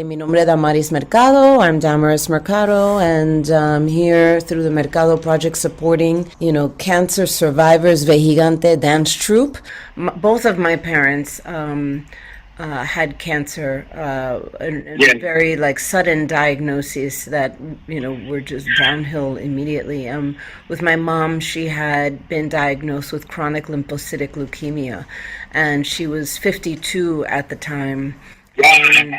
Mi nombre es Damaris Mercado. I'm Damaris Mercado, and I'm here through the Mercado Project supporting, cancer survivors Vejigante dance troupe. Both of my parents had cancer, and very sudden diagnoses that were just downhill immediately. With my mom, she had been diagnosed with chronic lymphocytic leukemia, and she was 52 at the time. And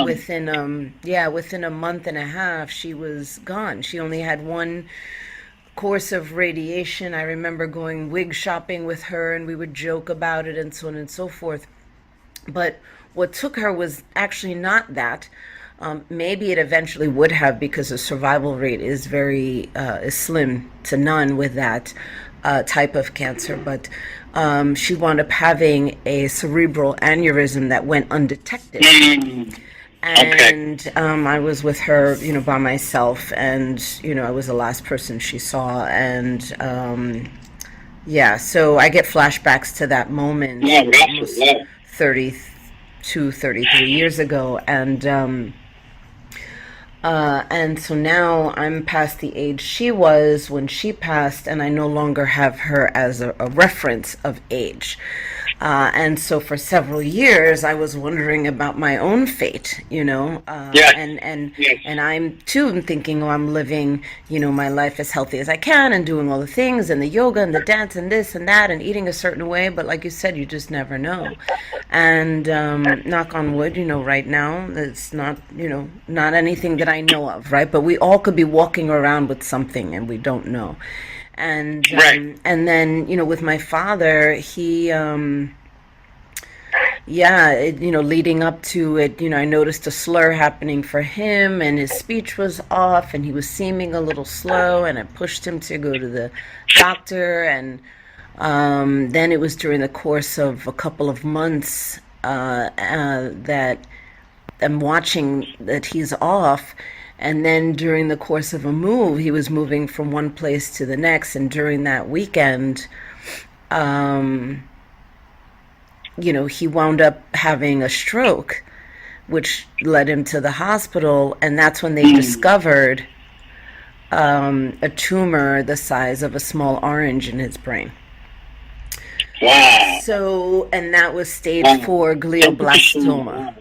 within a month and a half, she was gone. She only had one course of radiation. I remember going wig shopping with her, and we would joke about it and so on and so forth. But what took her was actually not that. Maybe it eventually would have, because the survival rate is very is slim to none with that type of cancer. But she wound up having a cerebral aneurysm that went undetected. And I was with her, by myself, and I was the last person she saw, and so I get flashbacks to that moment. Almost 32, 33 years ago, and so now I'm past the age she was when she passed, and I no longer have her as a reference of age. And so for several years, I was wondering about my own fate, and I'm too thinking, I'm living, my life as healthy as I can and doing all the things and the yoga and the dance and this and that and eating a certain way. But like you said, you just never know. And knock on wood, right now, it's not, not anything that I know of, right? But we all could be walking around with something and we don't know. And and then with my father, he leading up to it, I noticed a slur happening for him, and his speech was off, and he was seeming a little slow, and I pushed him to go to the doctor. And then it was during the course of a couple of months that I'm watching that he's off. And then during the course of a move, he was moving from one place to the next. And during that weekend, he wound up having a stroke, which led him to the hospital. And that's when they discovered a tumor the size of a small orange in his brain. Wow. So, and that was stage 4 glioblastoma.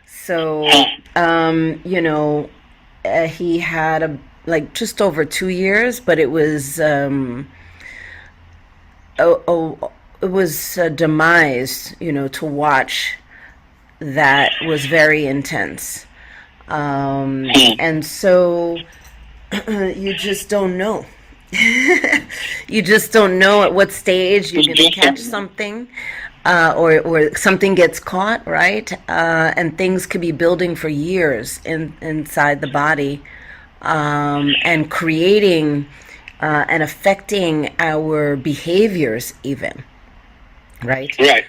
So, he had just over 2 years, but it was it was a demise, to watch. That was very intense, and so you just don't know. You just don't know at what stage you're going to catch something. Or something gets caught, right? And things could be building for years inside the body, and creating and affecting our behaviors even, right? Right.